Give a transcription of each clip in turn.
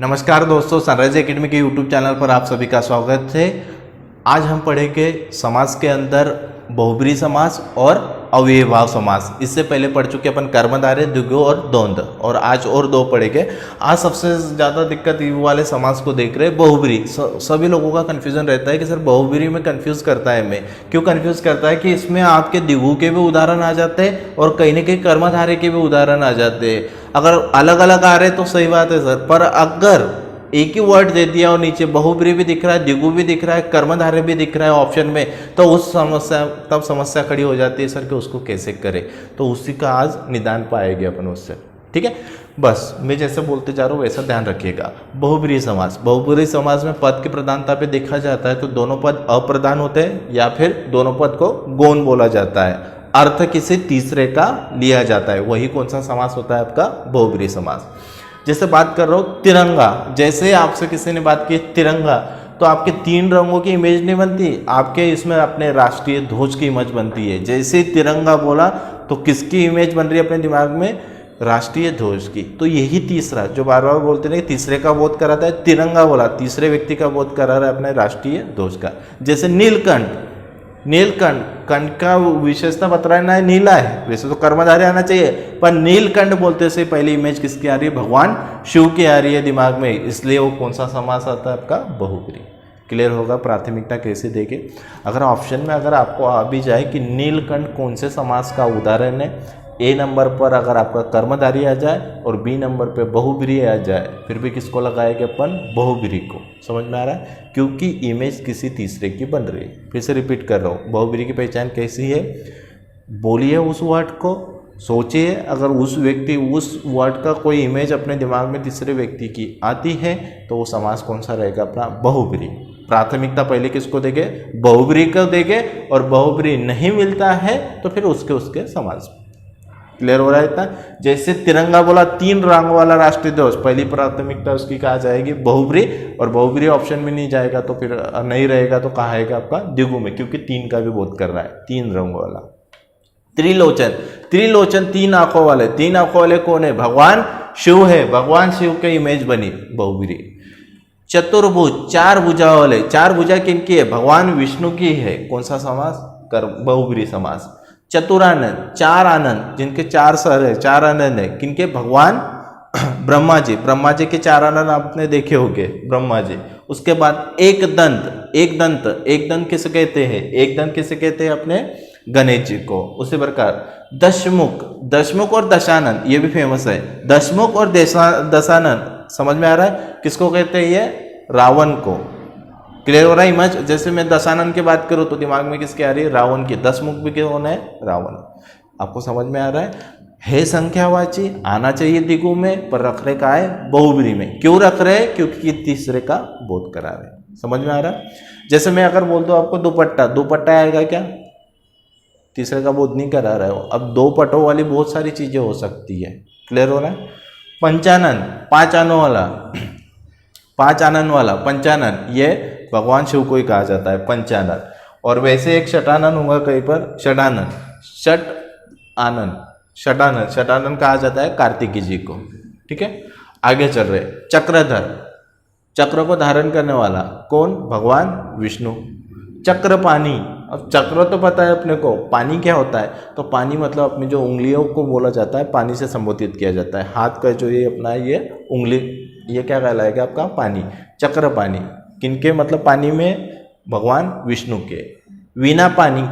नमस्कार दोस्तों, sunrise academy के यूट्यूब चैनल पर आप सभी का स्वागत है। आज हम पढ़ेंगे समास के अंदर बहुब्रीहि समास और अव्ययीभाव समास। इससे पहले पढ़ चुके अपन कर्मधारय, द्विगु और द्वंद्व, और आज और दो पढ़ेंगे। आज सबसे ज़्यादा दिक्कत ये वाले समास को देख रहे हैं, बहुब्रीहि। सभी लोगों का कन्फ्यूजन रहता है कि सर बहुब्रीहि में कन्फ्यूज़ करता है। मैं क्यों कन्फ्यूज़ करता है कि इसमें आपके द्विगु के भी उदाहरण आ जाते हैं और कहीं ना कहीं कर्मधारय के भी उदाहरण आ जाते हैं। अगर अलग अलग आ रहे तो सही बात है सर, पर अगर एक ही वर्ड दे दिया और नीचे बहुब्रीहि भी दिख रहा है, द्विगु भी दिख रहा है, कर्मधारय भी दिख रहा है ऑप्शन में, तो उस समस्या खड़ी हो जाती है सर कि उसको कैसे करें। तो उसी का आज निदान पाएंगे अपन उससे। ठीक है, बस मैं जैसे बोलते जा रहा हूँ वैसा ध्यान रखिएगा। बहुब्रीहि समास, बहुब्रीहि समास में पद की प्रधानता पे देखा जाता है तो दोनों पद अप्रधान होते हैं या फिर दोनों पद को गौण बोला जाता है। अर्थ किसी तीसरे का लिया जाता है, वही कौन सा समास होता है आपका बहुब्रीहि समास। जैसे बात कर रहा हूँ तिरंगा, जैसे आपसे किसी ने बात की तिरंगा, तो आपके तीन रंगों की इमेज नहीं बनती, आपके इसमें अपने राष्ट्रीय ध्वज की इमेज बनती है। जैसे तिरंगा बोला तो किसकी इमेज बन रही है अपने दिमाग में? राष्ट्रीय ध्वज की। तो यही तीसरा जो बार बार बोलते नहीं, तीसरे का बोध कराता है। तिरंगा बोला तीसरे व्यक्ति का बोध करा रहा है अपने राष्ट्रीय ध्वज का। जैसे नीलकंठ, नीलकंठ, कंठ का विशेषता बतलाना है, नीला है। वैसे तो कर्मधारय आना चाहिए, पर नीलकंठ बोलते से पहली इमेज किसकी आ रही है? भगवान शिव की आ रही है दिमाग में, इसलिए वो कौन सा समास आता है आपका? बहुब्रीहि। क्लियर होगा प्राथमिकता कैसे देखे। अगर ऑप्शन में अगर आपको आ भी जाए कि नीलकंठ कौन से समास का उदाहरण है, ए नंबर पर अगर आपका कर्मधारय आ जाए और बी नंबर पे बहुब्रीहि आ जाए, फिर भी किसको लगाएंगे अपन? बहुब्रीहि को। समझ में आ रहा है? क्योंकि इमेज किसी तीसरे की बन रही है। फिर से रिपीट कर रहा हूँ, बहुब्रीहि की पहचान कैसी है? बोलिए उस वर्ड को, सोचिए, अगर उस व्यक्ति उस वर्ड का कोई इमेज अपने दिमाग में तीसरे व्यक्ति की आती है तो वो समास कौन सा रहेगा अपना? बहुब्रीहि। प्राथमिकता पहले किसको देंगे? बहुब्रीहि को देंगे, और बहुब्रीहि नहीं मिलता है तो फिर उसके समास। क्लियर हो रहा है इतना? जैसे तिरंगा बोला तीन रंग वाला राष्ट्रीय ध्वज, पहली प्राथमिकता उसकी कहा जाएगी बहुब्रीहि, और बहुब्रीहि ऑप्शन में नहीं जाएगा तो फिर नहीं रहेगा तो कहा आएगा आपका? द्विगु में, क्योंकि तीन का भी बोध कर रहा है, तीन रंग वाला। त्रिलोचन, त्रिलोचन तीन आंखों वाले, तीन आंखों वाले कौन है? भगवान शिव है, भगवान शिव की इमेज बनी बहुब्रीहि। चतुर्भुज, चार भुजा वाले, चार भुजा किनकी है? भगवान विष्णु की है, कौन सा समास? बहुब्रीहि समास। चतुरानंद, चार आनंद, जिनके चार सर है, चार आनंद है, किनके? भगवान ब्रह्मा जी, ब्रह्मा जी के चार आनंद आपने देखे होंगे, ब्रह्मा जी। उसके बाद एक दंत, एक दंत, एक दंत किसे कहते हैं? एक दंत किसे कहते हैं? अपने गणेश जी को। उसी प्रकार दशमुख, दशमुख और दशानन, ये भी फेमस है। दशमुख और दशानन, समझ में आ रहा है? किसको कहते हैं ये? रावण को। क्लियर हो रहा है इमेज? जैसे मैं दशानन की बात करूं तो दिमाग में किसकी आ रही है? रावण की। दशमुख भी कौन है? रावण। आपको समझ में आ रहा है संख्यावाची, आना चाहिए द्विगु में, पर रख रहे का है बहुब्रीहि में। क्यों रख रहे? क्योंकि तीसरे का बोध करा रहे। समझ में आ रहा है? जैसे मैं अगर बोल दूं आपको दुपट्टा, दुपट्टा आएगा क्या? तीसरे का बोध नहीं करा रहे हो। अब दो पटों वाली बहुत सारी चीजें हो सकती है। क्लियर हो रहा है? पंचानन, पांच आनों वाला, पांच आनंद वाला पंचानन, ये भगवान शिव को ही कहा जाता है पंचानन। और वैसे एक षटानन होगा कहीं पर, षडानन, षट आनंद, षडानन, षडानन कहा जाता है कार्तिकी जी को। ठीक है, आगे चल रहे। चक्रधर, चक्र को धारण करने वाला कौन? भगवान विष्णु। चक्रपाणी, अब चक्र तो पता है अपने को, पानी क्या होता है? तो पानी मतलब अपनी जो उंगलियों को बोला जाता है, पानी से संबोधित किया जाता है। हाथ का जो ये अपना ये उंगली, ये क्या कहलाएगा आपका? पानी। चक्रपाणी किनके मतलब पानी में? भगवान विष्णु के। वीणा पानी,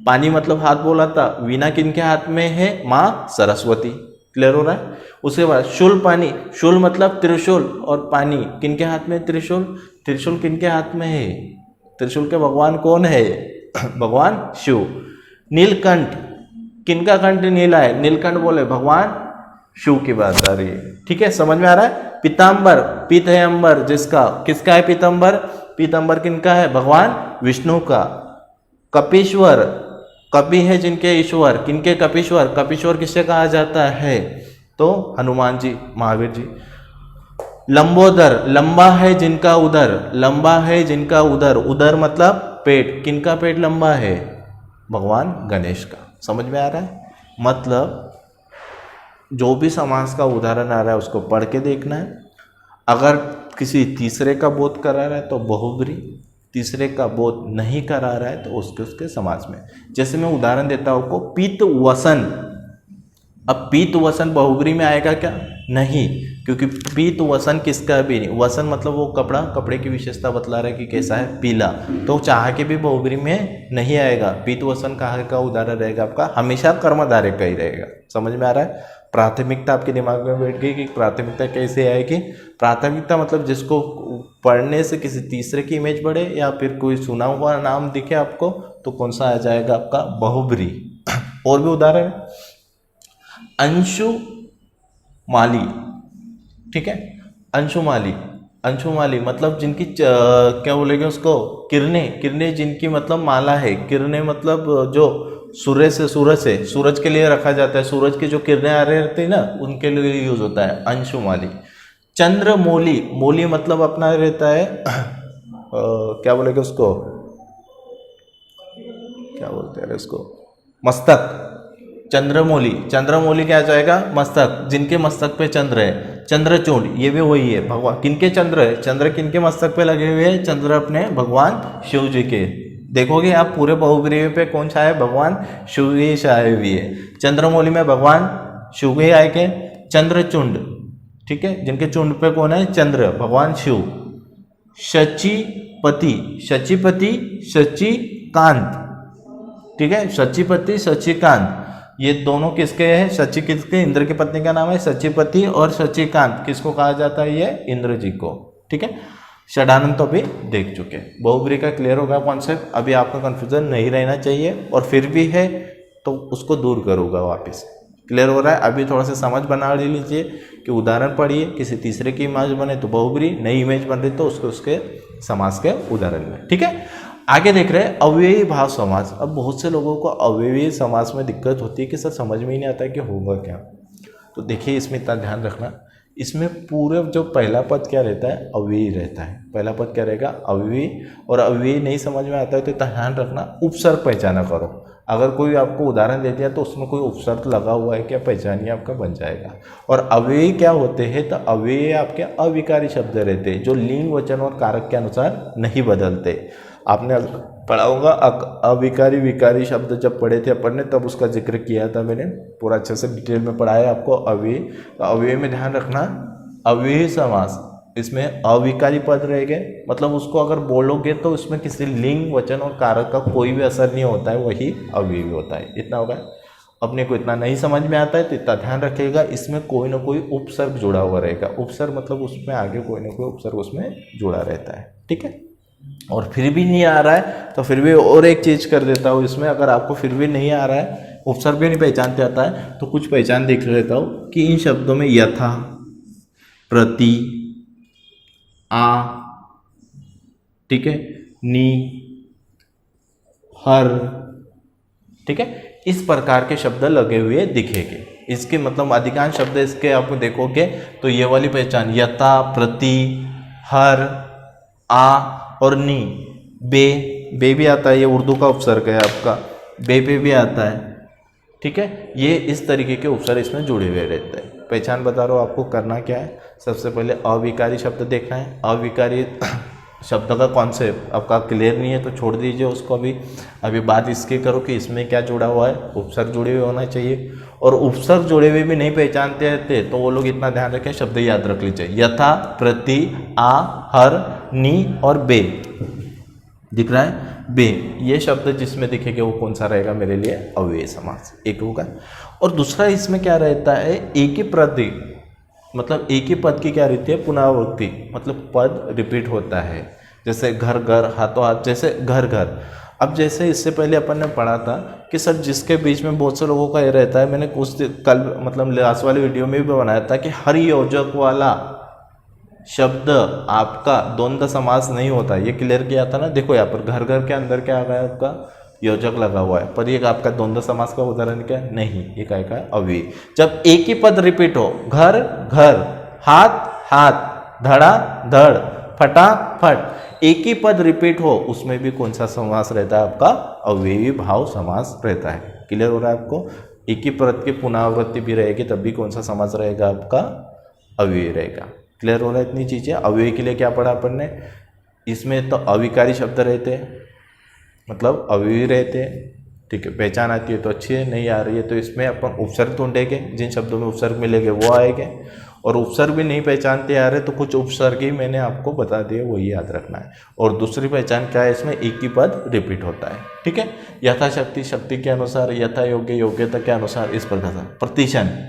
पानी मतलब हाथ बोला था, वीणा किनके हाथ में है? माँ सरस्वती। क्लियर हो रहा है? उसके बाद शूल पानी, शूल मतलब त्रिशूल, और पानी किनके हाथ में? त्रिशूल। त्रिशूल किनके हाथ में है? त्रिशूल के भगवान कौन है? भगवान शिव। नीलकंठ, किनका कंठ नीला है? नीलकंठ बोले भगवान शिव की बात आ रही है। ठीक है, समझ में आ रहा है? पीतांबर, पीत है अंबर जिसका, किसका है पीतांबर? पीतांबर किनका है? भगवान विष्णु का। कपीश्वर, कपि है जिनके ईश्वर, किनके? कपीश्वर। कपीश्वर किससे कहा जाता है? तो हनुमान जी, महावीर जी। लंबोदर, लंबा है जिनका उदर, लंबा है जिनका उदर, उदर मतलब पेट, किनका पेट लंबा है? भगवान गणेश का। समझ में आ रहा है? मतलब जो भी समास का उदाहरण आ रहा है उसको पढ़ के देखना है। अगर किसी तीसरे का बोध करा रहा है तो बहुब्री, तीसरे का बोध नहीं करा रहा है तो उसके उसके समास में। जैसे मैं उदाहरण देता हूं आपको, पीत वसन। अब पीत वसन बहुब्री में आएगा क्या? नहीं, क्योंकि पीत वसन किसका भी नहीं। वसन मतलब वो कपड़ा, कपड़े की विशेषता बतला रहा है कि कैसा है, पीला, तो चाह के भी बहुब्री में नहीं आएगा। पीत वसन कहाँ का उदाहरण रहेगा आपका? हमेशा कर्मधारय का ही रहेगा। समझ में आ रहा है? प्राथमिकता आपके दिमाग में बैठ गई कि प्राथमिकता कैसे आएगी। प्राथमिकता मतलब जिसको पढ़ने से किसी तीसरे की इमेज बढ़े या फिर कोई सुना हुआ नाम दिखे आपको, तो कौन सा आ जाएगा आपका? बहुब्री। और भी उदाहरण है, अंशुमाली, ठीक है, अंशुमाली। अंशुमाली मतलब जिनकी क्या बोलेंगे उसको? किरणें। किरणें जिनकी मतलब माला है। किरणें मतलब जो सूरज से सूरज के लिए रखा जाता है, सूरज की जो किरणें आ रही रहती है ना, उनके लिए यूज होता है अंशुमाली। चंद्रमौली, मौली मतलब अपना रहता है क्या बोलेंगे उसको, क्या बोलते हैं उसको? मस्तक। चंद्रमौली, चंद्रमौली क्या जाएगा? मस्तक, जिनके मस्तक पे चंद्र है। चंद्रचूड, ये भी वही है भगवान। किनके चंद्र है? चंद्र किनके मस्तक पे लगे हुए हैं? चंद्र अपने भगवान शिव जी के। देखोगे आप पूरे बहुब्री पे कौन छाया है? भगवान शिव ही छाए हुए है। चंद्रमौली में भगवान शिव ही आए के। चंद्रचूड, ठीक है, जिनके चुंड पे कौन है? चंद्र, भगवान शिव। शचीपति, शचीपति, शचीकांत, ठीक है, शचीपति, शचीकांत, ये दोनों किसके हैं? शची किसके? इंद्र की पत्नी का नाम है शचीपति। और शचीकांत किसको कहा जाता है? ये इंद्र जी को, ठीक है। षडानंद तो अभी देख चुके। बहुब्री का क्लियर होगा कॉन्सेप्ट, अभी आपका कंफ्यूजन नहीं रहना चाहिए, और फिर भी है तो उसको दूर करूँगा वापस। क्लियर हो रहा है? अभी थोड़ा सा समझ बना लीजिए कि उदाहरण पढ़िए, किसी तीसरे की इमेज बने तो बहुब्री, नई इमेज बन रही तो उसके समास के उदाहरण में, ठीक है। आगे देख रहे हैं अव्ययी भाव समास। अब बहुत से लोगों को अव्ययी समास में दिक्कत होती है कि सर समझ में ही नहीं आता है कि होगा क्या। तो देखिए इसमें इतना ध्यान रखना, इसमें पूरे जो पहला पद क्या रहता है? अव्ययी रहता है। पहला पद क्या रहेगा? अव्ययी। और अव्ययी नहीं समझ में आता है तो इतना ध्यान रखना, उपसर्ग पहचाना करो। अगर कोई आपको उदाहरण दे दिया तो उसमें कोई उपसर्ग लगा हुआ है क्या, पहचानिए, आपका बन जाएगा। और अव्ययी क्या होते हैं? तो अव्ययी आपके अविकारी शब्द रहते हैं जो लिंग, वचन और कारक के अनुसार नहीं बदलते। आपने पढ़ा होगा अविकारी विकारी शब्द, जब पढ़े थे अपन ने तब उसका जिक्र किया था मैंने, पूरा अच्छे से डिटेल में पढ़ाया आपको। अव्ययी, तो अव्ययी में ध्यान रखना, अव्ययी समास, इसमें अविकारी पद रहेंगे, मतलब उसको अगर बोलोगे तो उसमें किसी लिंग, वचन और कारक का कोई भी असर नहीं होता है, वही अव्ययी होता है। इतना होगा। अपने को इतना नहीं समझ में आता है तो इतना ध्यान रखिएगा, इसमें कोई ना कोई उपसर्ग जुड़ा हुआ रहेगा। उपसर्ग मतलब उसमें आगे कोई ना कोई उपसर्ग उसमें जुड़ा रहता है, ठीक है। और फिर भी नहीं आ रहा है तो फिर भी और एक चीज कर देता हूँ इसमें, अगर आपको फिर भी नहीं आ रहा है, उपसर्ग भी नहीं पहचानते आता है, तो कुछ पहचान देख लेता हूँ कि इन शब्दों में यथा, प्रति, आ, ठीक है, नी, हर, ठीक है, इस प्रकार के शब्द लगे हुए दिखेंगे। इसके मतलब अधिकांश शब्द इसके आप देखोगे तो ये वाली पहचान, यथा, प्रति, हर, आ और नी। बे भी आता है, ये उर्दू का उपसर्ग है आपका, बे पे भी आता है, ठीक है। ये इस तरीके के उपसर्ग इसमें जुड़े हुए रहते हैं। पहचान बता रहा हूँ आपको, करना क्या है, सबसे पहले अविकारी शब्द देखना है। अविकारी शब्द का कॉन्सेप्ट आपका क्लियर नहीं है तो छोड़ दीजिए उसको। अभी बात इसकी करो कि इसमें क्या जुड़ा हुआ है, उपसर्ग जुड़े हुए होना चाहिए। और उपसर्ग जुड़े हुए भी नहीं पहचानते थे तो वो लोग इतना ध्यान रखें, शब्द याद रख लीजिए, यथा, प्रति, आ, हर, नी और बे। दिख रहा है बे, ये शब्द जिसमें दिखेंगे वो कौन सा रहेगा मेरे लिए? अव्ययी समास, एक होगा। और दूसरा इसमें क्या रहता है? एक ही प्रति, मतलब एक ही पद की क्या रहती है? पुनरावृत्ति, मतलब पद रिपीट होता है। जैसे घर घर, हाथों हाथ, जैसे घर घर। अब जैसे इससे पहले अपन ने पढ़ा था कि सर जिसके बीच में बहुत से लोगों का ये रहता है, मैंने कुछ कल मतलब लास्ट वाले वीडियो में भी बनाया था कि हर योजक वाला शब्द आपका द्वंद्व समास नहीं होता, ये क्लियर किया था ना। देखो यहाँ पर घर घर के अंदर क्या आ गया? आपका योजक लगा हुआ है, पर ये आपका द्वंद्व समास का उदाहरण क्या नहीं, ये क्या है? अव्ययी। जब एक ही पद रिपीट हो, घर घर, हाथ हाथ, धड़ा धड़, फटा फट, एक ही पद रिपीट हो, उसमें भी कौन सा समास रहता है? आपका अव्ययी भाव समास रहता है। क्लियर हो रहा है आपको? एक ही पद की पुनरावृत्ति भी रहेगी तब भी कौन सा समास रहेगा? आपका अव्ययी रहेगा। क्लियर हो रहा है इतनी चीज़ें। अव्यय के लिए क्या पढ़ा अपन ने, इसमें तो अविकारी शब्द रहते हैं, मतलब अव्ययी रहते हैं, ठीक है। पहचान आती है तो अच्छी है, नहीं आ रही है तो इसमें अपन उपसर्ग ढूंढेंगे, जिन शब्दों में उपसर्ग मिलेंगे वो आएंगे, और उपसर्ग भी नहीं पहचानते आ रहे तो कुछ उपसर्ग ही मैंने आपको बता दिए, वही याद रखना है। और दूसरी पहचान क्या है, इसमें एक ही पद रिपीट होता है, ठीक है। यथाशक्ति, शक्ति के अनुसार, यथा योग्य, योग्यता के अनुसार, इस प्रकार से। प्रतिशत,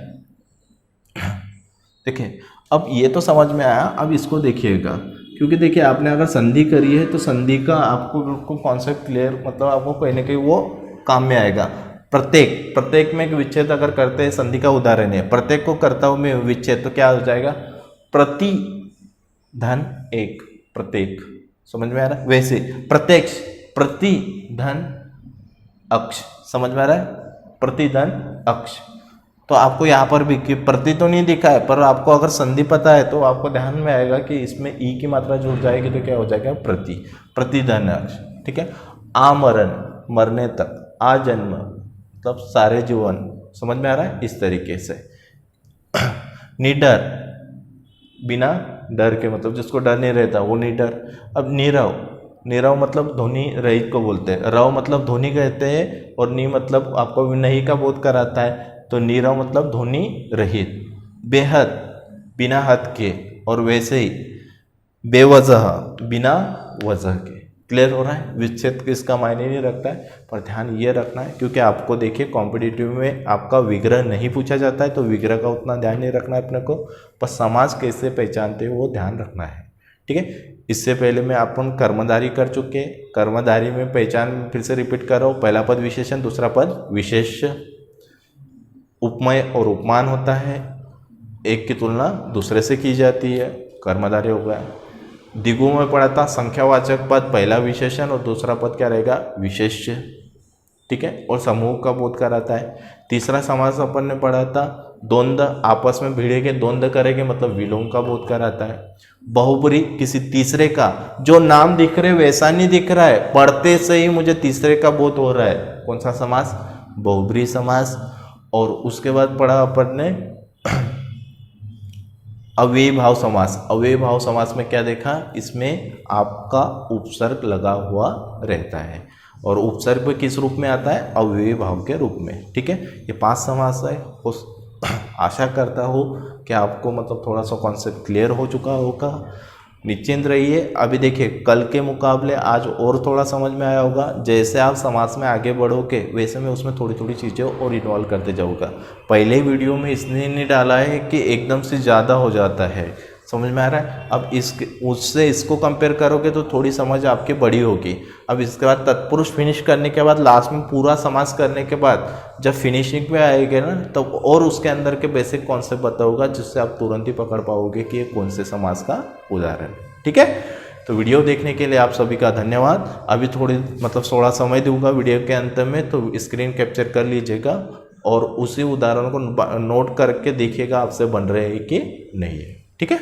देखिए अब ये तो समझ में आया। अब इसको देखिएगा, क्योंकि देखिए आपने अगर संधि करी है तो संधि का आपको बिल्कुल कॉन्सेप्ट क्लियर, मतलब आपको कहीं ना कहीं वो काम में आएगा। प्रत्येक में एक विच्छेद अगर करते हैं, संधि का उदाहरण है, प्रत्येक को करता हूं मैं विच्छेद, तो क्या हो जाएगा, प्रति धन एक, प्रत्येक, समझ में आ रहा है। वैसे प्रत्यक्ष, प्रति धन अक्ष, समझ में आ रहा है, प्रति धन अक्ष। तो आपको यहाँ पर भी कि प्रति तो नहीं दिखा है, पर आपको अगर संधि पता है तो आपको ध्यान में आएगा कि इसमें ई की मात्रा जुड़ जाएगी तो क्या हो जाएगा, प्रति धन अक्ष, ठीक है। आमरण, मरने तक, आजन्म मतलब सारे जीवन, समझ में आ रहा है, इस तरीके से। निडर, बिना डर के, मतलब जिसको डर नहीं रहता वो निडर। अब नीरव, नीरव मतलब ध्वनि रहित को बोलते हैं, रव मतलब ध्वनि कहते हैं, और नी मतलब आपको नहीं का बोध कराता है, तो नीरव मतलब ध्वनि रहित। बेहद, बिना हद के, और वैसे ही बेवजह, बिना वजह के। क्लियर हो रहा है। विच्छेद किसका मायने नहीं रखता है, पर ध्यान ये रखना है, क्योंकि आपको देखिए कॉम्पिटिटिव में आपका विग्रह नहीं पूछा जाता है, तो विग्रह का उतना ध्यान नहीं रखना है अपने को, पर समास कैसे पहचानते हो वो ध्यान रखना है, ठीक है। इससे पहले में अपन कर्मधारी कर चुके हैं, कर्मधारी में पहचान फिर से रिपीट कर रहा हूँ, पहला पद विशेषण, दूसरा पद विशेष्य। उपमेय और उपमान होता है, एक की तुलना दूसरे से की जाती है, कर्मधारय हो गया। दिगु में पढ़ा था संख्यावाचक पद पहला विशेषण और दूसरा पद क्या रहेगा, विशेष्य, ठीक है, और समूह का बोध कराता है। तीसरा समास अपन ने पढ़ा था द्वंद, आपस में भिड़ेंगे, द्वंद करेंगे मतलब विलोम का बोध कराता है। बहुब्री, किसी तीसरे का, जो नाम दिख रहे वैसा नहीं दिख रहा है, पढ़ते से ही मुझे तीसरे का बोध हो रहा है, कौन सा समास, बहुब्री समास। और उसके बाद पढ़ा अपन ने अव्ययी भाव समास। अव्ययी भाव समास में क्या देखा, इसमें आपका उपसर्ग लगा हुआ रहता है, और उपसर्ग किस रूप में आता है, अव्ययी भाव के रूप में, ठीक है। ये 5 समास है। उस आशा करता हूँ कि आपको मतलब थोड़ा सा कॉन्सेप्ट क्लियर हो चुका होगा। निश्चिंत रहिए। अभी देखिए कल के मुकाबले आज और थोड़ा समझ में आया होगा। जैसे आप समाज में आगे बढ़ोगे वैसे मैं उसमें थोड़ी थोड़ी चीज़ें और इन्वॉल्व करते जाऊँगा। पहले वीडियो में इसने नहीं डाला है कि एकदम से ज़्यादा हो जाता है, समझ में आ रहा है। अब उससे इसको कंपेयर करोगे तो थोड़ी समझ आपकी बड़ी होगी। अब इसके बाद तत्पुरुष फिनिश करने के बाद लास्ट में पूरा समास करने के बाद जब फिनिशिंग पे आएगा ना तब तो और उसके अंदर के बेसिक कॉन्सेप्ट बताऊंगा, जिससे आप तुरंत ही पकड़ पाओगे कि ये कौन से समास का उदाहरण, ठीक है। तो वीडियो देखने के लिए आप सभी का धन्यवाद। अभी थोड़ी मतलब थोड़ा समय दूंगा वीडियो के अंत में, तो स्क्रीन कैप्चर कर लीजिएगा और उसी उदाहरण को नोट करके देखिएगा आपसे बन रहे हैं कि नहीं है, ठीक है।